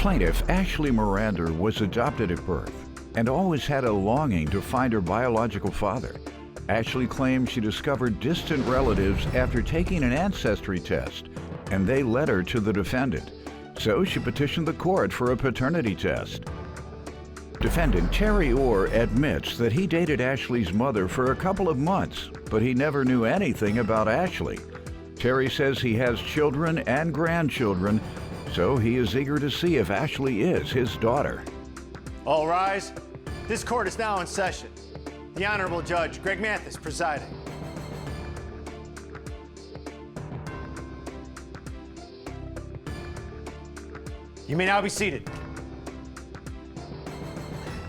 Plaintiff Ashley Miranda was adopted at birth and always had a longing to find her biological father. Ashley claims she discovered distant relatives after taking an ancestry test, and they led her to the defendant. So she petitioned the court for a paternity test. Defendant Terry Orr admits that he dated Ashley's mother for a couple of months, but he never knew anything about Ashley. Terry says he has children and grandchildren, so he is eager to see if Ashley is his daughter. All rise. This court is now in session. The Honorable Judge Greg Mathis presiding. You may now be seated.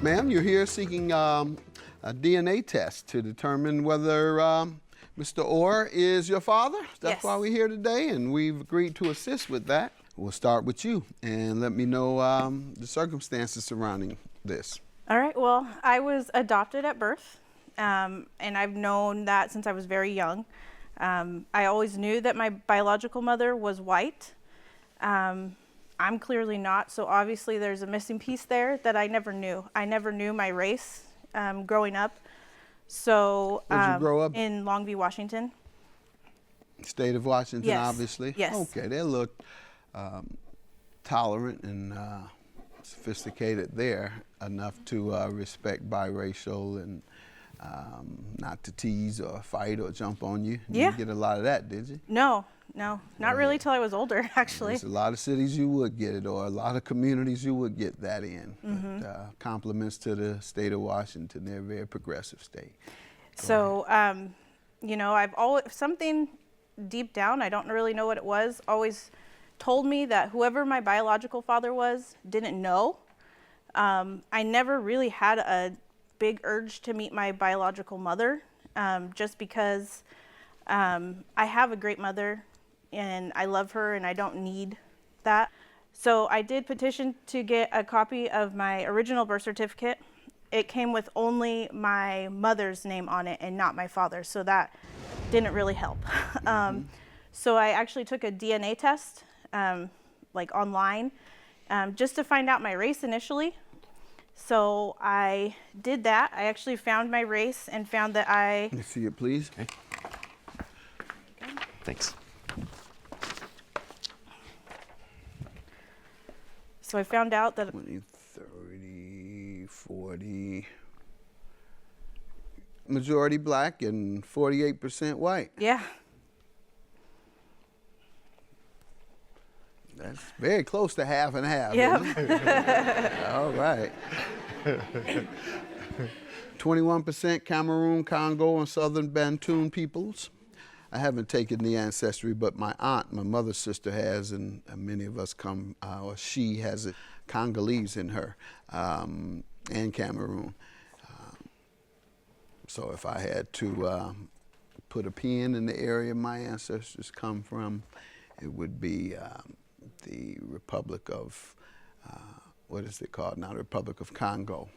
Ma'am, you're here seeking a DNA test to determine whether Mr. Orr is your father. That's Yes. why we're here today, and we've agreed to assist with that. We'll start with you and let me know the circumstances surrounding this. All right, well, I was adopted at birth, and I've known that since I was very young. I always knew that my biological mother was white. I'm clearly not, so obviously there's a missing piece there that I never knew. I never knew my race growing up. So Where'd you grow up? in Longview, Washington. State of Washington, Yes. obviously? Yes. Okay, they look tolerant and sophisticated there, enough to respect biracial and not to tease or fight or jump on you. You Yeah. didn't get a lot of that, did you? No, not really till I was older, actually. There's a lot of cities you would get it, or a lot of communities you would get that in. Mm-hmm. But, compliments to the state of Washington. They're a very progressive state. So, you know, I've always, something deep down, I don't really know what it was, always told me that whoever my biological father was didn't know. I never really had a big urge to meet my biological mother, just because I have a great mother and I love her and I don't need that. So I did petition to get a copy of my original birth certificate. It came with only my mother's name on it and not my father's, so that didn't really help. So I actually took a DNA test, like online, just to find out my race initially. So I did that. I actually found my race and found that Let me see it, please. Okay. Thanks. So I found out that 20, 30, 40. Majority black and 48% white. yeah. That's very close to half and half. Yep. Isn't it? All right. 21% Cameroon, Congo, and Southern Bantu peoples. I haven't taken the Ancestry, but my aunt, my mother's sister, has, and many of us come, or she has a Congolese in her, and Cameroon. So if I had to put a pin in the area my ancestors come from, it would be the Republic of, what is it called now? The Republic of Congo.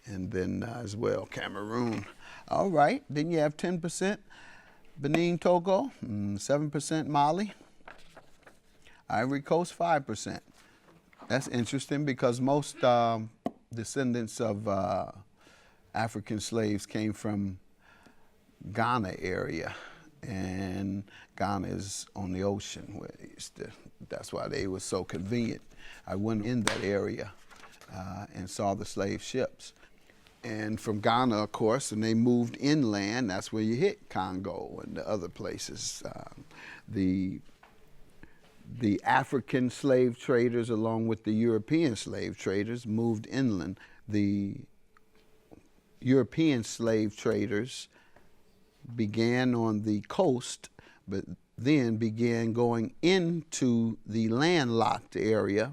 And then as well, Cameroon. All right, then you have 10% Benin, Togo, 7% Mali. Ivory Coast, 5%. That's interesting because most descendants of African slaves came from Ghana area. And Ghana is on the ocean, where that's why they were so convenient. I went in that area and saw the slave ships. And from Ghana, of course, and they moved inland, that's where you hit Congo and the other places. The African slave traders, along with the European slave traders, moved inland. The European slave traders began on the coast, but then began going into the landlocked area,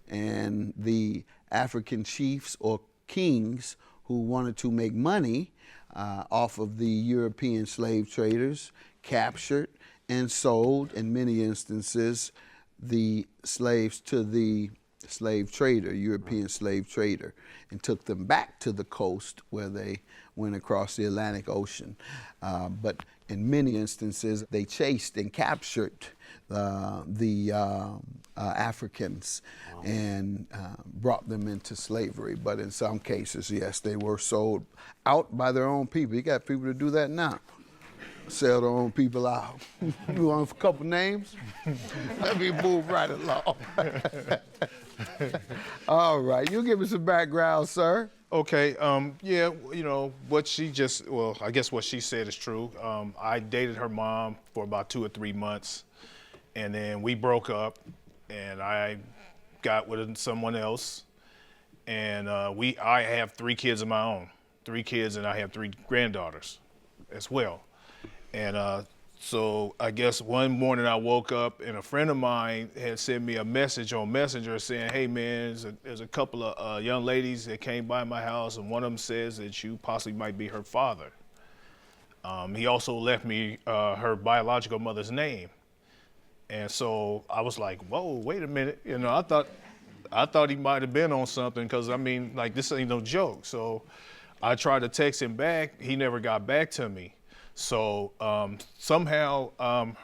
and the African chiefs or kings who wanted to make money off of the European slave traders captured and sold, in many instances, the slaves to the slave trader, European slave trader, and took them back to the coast where they went across the Atlantic Ocean. But in many instances, they chased and captured Africans and brought them into slavery. But in some cases, yes, they were sold out by their own people. You got people to do that now. Sell their own people out. You want a couple names? Let me move right along. All right, you give me some background, sir. Okay, yeah, you know, I guess what she said is true. I dated her mom for about 2 or 3 months, and then we broke up, and I got with someone else, and I have 3 kids of my own, 3 kids, and I have 3 granddaughters as well. And so I guess one morning I woke up and a friend of mine had sent me a message on Messenger saying, hey man, there's a couple of young ladies that came by my house and one of them says that you possibly might be her father. He also left me her biological mother's name. And so I was like, whoa, wait a minute. You know, I thought he might have been on something because I mean, like this ain't no joke. So I tried to text him back. He never got back to me. So somehow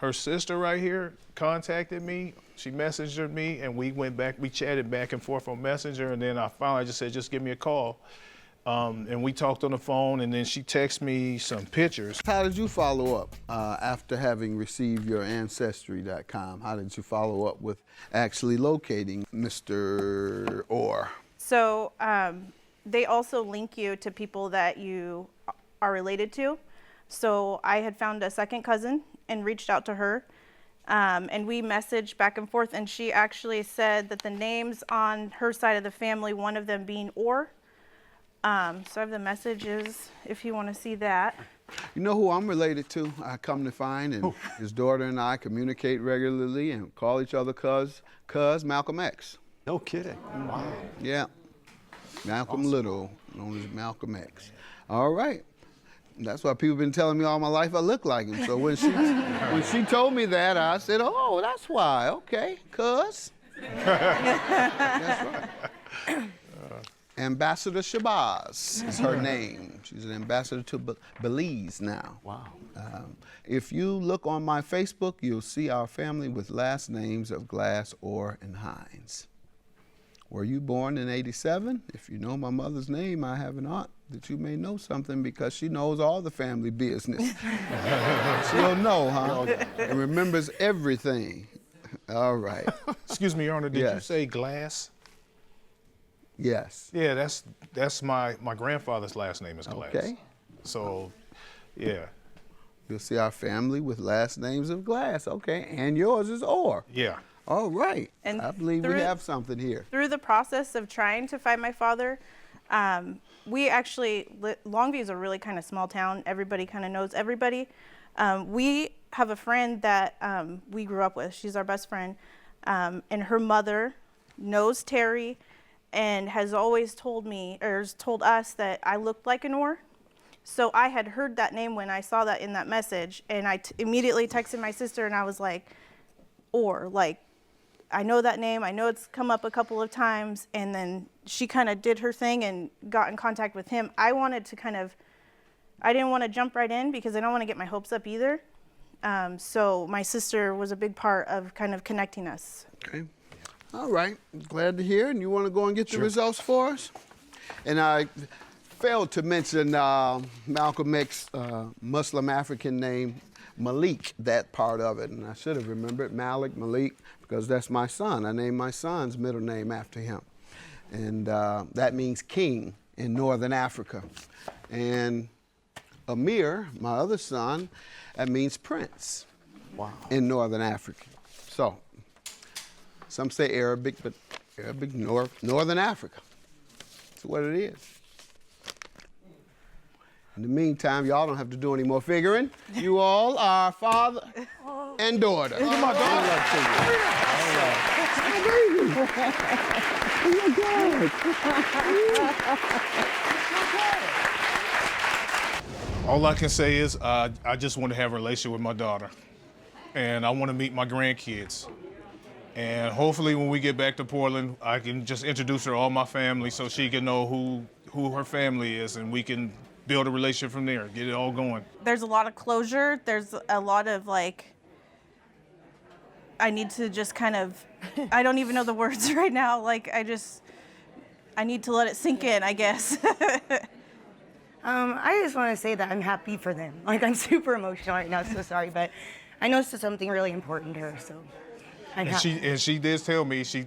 her sister right here contacted me. She messaged me and we chatted back and forth on Messenger. And then I finally just said, just give me a call. And we talked on the phone and then she texted me some pictures. How did you follow up after having received your Ancestry.com? How did you follow up with actually locating Mr. Orr? So they also link you to people that you are related to. So I had found a second cousin and reached out to her, and we messaged back and forth, and she actually said that the names on her side of the family, one of them being Orr. So I have the messages if you want to see that. You know who I'm related to, I come to find, and his daughter and I communicate regularly and call each other cuz Malcolm X. No kidding. Wow. Yeah, Malcolm Little, known as Malcolm X. All right. That's why people have been telling me all my life I look like him. So when she told me that, I said, oh, that's why. Okay, cuz. That's right. Ambassador Shabazz is her name. She's an ambassador to Belize now. Wow. If you look on my Facebook, you'll see our family with last names of Glass, Orr, and Hines. Were you born in '87? If you know my mother's name, I have an aunt that you may know something because she knows all the family business. She'll know, huh? And remembers everything. All right. Excuse me, Your Honor, did Yes. you say Glass? Yes. Yeah, that's my grandfather's last name is Glass. Okay. So, yeah. You'll see our family with last names of Glass. Okay, and yours is Orr. Yeah. All right. And I believe we have something here. Through the process of trying to find my father, we actually, Longview is a really kind of small town. Everybody kind of knows everybody. We have a friend that we grew up with. She's our best friend. And her mother knows Terry and has always told me, or has told us that I looked like an Orr. So I had heard that name when I saw that in that message. And I immediately texted my sister and I was like, Orr, like, I know that name. I know it's come up a couple of times. And then she kind of did her thing and got in contact with him. I wanted to I didn't want to jump right in because I don't want to get my hopes up either. So my sister was a big part of kind of connecting us. Okay. All right. Glad to hear. And you want to go and get the results for us? And I failed to mention Malcolm X's Muslim African name, Malik, that part of it. And I should have remembered Malik, because that's my son. I named my son's middle name after him. And that means king in Northern Africa. And Amir, my other son, that means prince. Wow. In Northern Africa. So, some say Arabic, but Arabic, Northern Africa. That's what it is. In the meantime, y'all don't have to do any more figuring. You all are father and daughter. Oh, my God. All I can say is I just want to have a relationship with my daughter. And I want to meet my grandkids. And hopefully when we get back to Portland, I can just introduce her to all my family so she can know who her family is and we can build a relationship from there, get it all going. There's a lot of closure. There's a lot of I need to just kind of, I don't even know the words right now. Like, I need to let it sink in, I guess. I just want to say that I'm happy for them. Like, I'm super emotional right now, so sorry, but I know this is something really important to her, so I'm happy. And she did tell me, she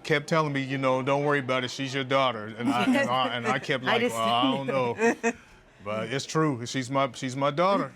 kept telling me, you know, don't worry about it, she's your daughter. And I kept like, well, I don't know. But it's true, she's my daughter.